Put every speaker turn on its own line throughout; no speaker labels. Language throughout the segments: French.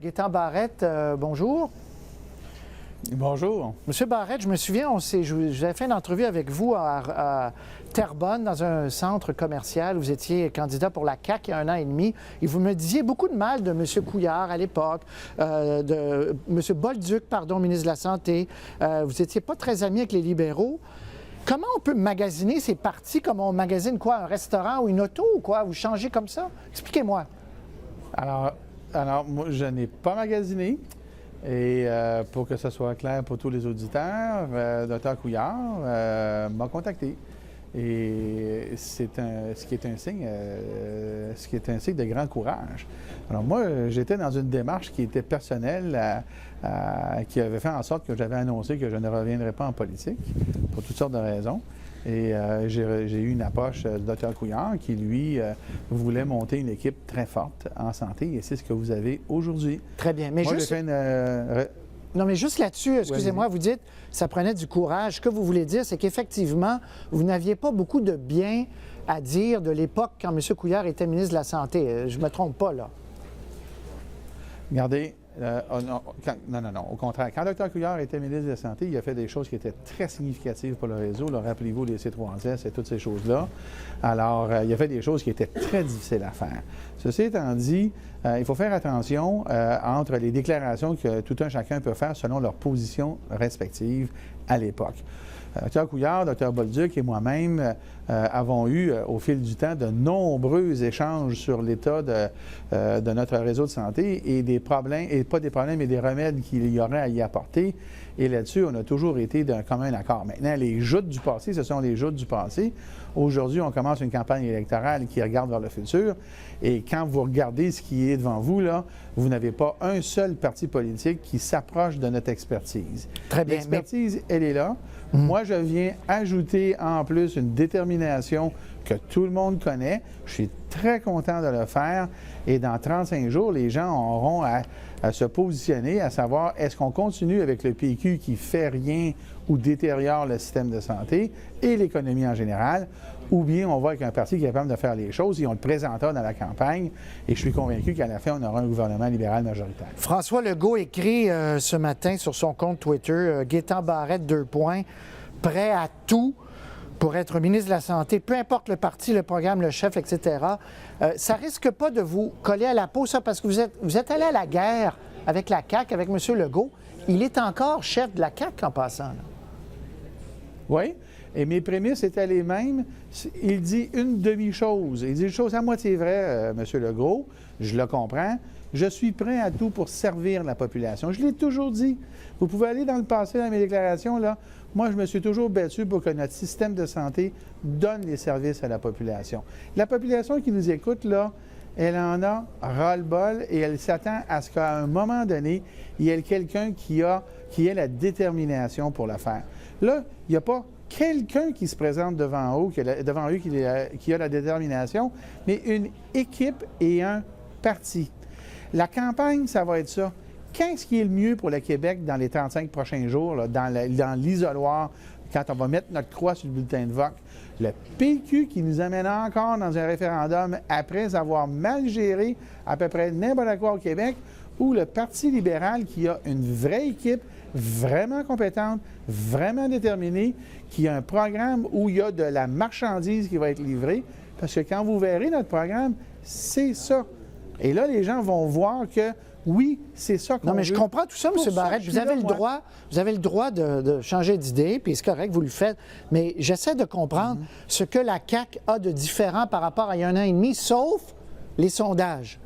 Gaétan Barrette, bonjour.
Bonjour.
Monsieur Barrette, je me souviens, j'avais fait une entrevue avec vous à Terrebonne, dans un centre commercial. Vous étiez candidat pour la CAQ il y a 1 an et demi. Et vous me disiez beaucoup de mal de M. Couillard à l'époque, de M. Bolduc, ministre de la Santé. Vous n'étiez pas très ami avec les libéraux. Comment on peut magasiner ces partis comme on magasine quoi? Un restaurant ou une auto ou quoi? Vous changez comme ça? Expliquez-moi.
Alors moi, je n'ai pas magasiné. Et pour que ce soit clair pour tous les auditeurs, Dr Couillard m'a contacté. Et ce qui est un signe de grand courage. Alors moi, j'étais dans une démarche qui était personnelle, qui avait fait en sorte que j'avais annoncé que je ne reviendrais pas en politique, pour toutes sortes de raisons. Et j'ai eu une approche de Dr Couillard qui, lui, voulait monter une équipe très forte en santé. Et c'est ce que vous avez aujourd'hui.
Très bien. Mais
moi,
juste...
j'ai fait une...
Non, mais juste là-dessus, excusez-moi, vous dites ça prenait du courage. Ce que vous voulez dire, c'est qu'effectivement, vous n'aviez pas beaucoup de bien à dire de l'époque quand M. Couillard était ministre de la Santé. Je ne me trompe pas, là.
Regardez, non. Au contraire, quand Dr Couillard était ministre de la Santé, il a fait des choses qui étaient très significatives pour le réseau. Rappelez-vous les C3S et toutes ces choses-là. Alors, il a fait des choses qui étaient très difficiles à faire. Ceci étant dit, il faut faire attention entre les déclarations que tout un chacun peut faire selon leur position respective à l'époque. Dr Couillard, Dr Bolduc et moi-même avons eu, au fil du temps, de nombreux échanges sur l'état de notre réseau de santé et des problèmes, et pas des problèmes, mais des remèdes qu'il y aurait à y apporter. Et là-dessus, on a toujours été d'un commun accord. Maintenant, les joutes du passé, ce sont les joutes du passé. Aujourd'hui, on commence une campagne électorale qui regarde vers le futur. Et quand vous regardez ce qui est devant vous, là, vous n'avez pas un seul parti politique qui s'approche de notre expertise.
Très bien.
L'expertise, elle est là. Moi, je viens ajouter en plus une détermination que tout le monde connaît. Je suis très content de le faire. Et dans 35 jours, les gens auront à se positionner, à savoir est-ce qu'on continue avec le PQ qui fait rien ou détériore le système de santé et l'économie en général, ou bien on va avec un parti qui est capable de faire les choses et on le présentera dans la campagne. Et je suis convaincu qu'à la fin, on aura un gouvernement libéral majoritaire.
François Legault écrit ce matin sur son compte Twitter, Gaétan Barrette, prêt à tout pour être ministre de la Santé, peu importe le parti, le programme, le chef, etc. Ça risque pas de vous coller à la peau, ça, parce que vous êtes allé à la guerre avec la CAQ, avec M. Legault. Il est encore chef de la CAQ en passant, là.
Oui, et mes prémices étaient les mêmes. Il dit une demi-chose. Il dit une chose à moitié vraie, M. Legault. Je le comprends. Je suis prêt à tout pour servir la population. Je l'ai toujours dit. Vous pouvez aller dans le passé, dans mes déclarations, là. Moi, je me suis toujours battu pour que notre système de santé donne les services à la population. La population qui nous écoute, là, elle en a ras-le-bol et elle s'attend à ce qu'à un moment donné, il y ait quelqu'un qui ait la détermination pour le faire. Là, il n'y a pas quelqu'un qui se présente devant eux qui a la détermination, mais une équipe et un parti. La campagne, ça va être ça. Qu'est-ce qui est le mieux pour le Québec dans les 35 prochains jours, là, dans l'isoloir, quand on va mettre notre croix sur le bulletin de vote? Le PQ qui nous amène encore dans un référendum après avoir mal géré à peu près n'importe quoi au Québec, ou le Parti libéral qui a une vraie équipe, vraiment compétente, vraiment déterminée, qui a un programme où il y a de la marchandise qui va être livrée, parce que quand vous verrez notre programme, c'est ça. Et là, les gens vont voir que oui, c'est ça qu'on veut.
Non, mais je comprends tout ça, M. Barrette. Vous avez le droit de changer d'idée, puis c'est correct, vous le faites. Mais j'essaie de comprendre ce que la CAQ a de différent par rapport à il y a 1 an et demi, sauf les sondages,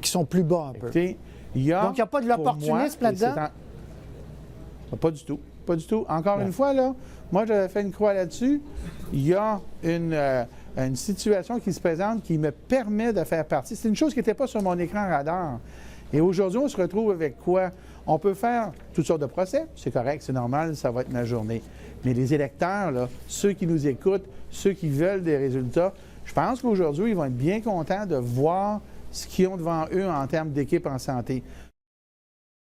qui sont plus bas un peu.
Écoutez, donc, il n'y a pas de l'opportunisme là-dedans? Pas du tout. Pas du tout. Encore une fois, là, moi, j'avais fait une croix là-dessus. Il y a une situation qui se présente qui me permet de faire partie. C'est une chose qui n'était pas sur mon écran radar. Et aujourd'hui, on se retrouve avec quoi? On peut faire toutes sortes de procès. C'est correct, c'est normal, ça va être ma journée. Mais les électeurs, là, ceux qui nous écoutent, ceux qui veulent des résultats, je pense qu'aujourd'hui, ils vont être bien contents de voir ce qu'ils ont devant eux en termes d'équipe en santé.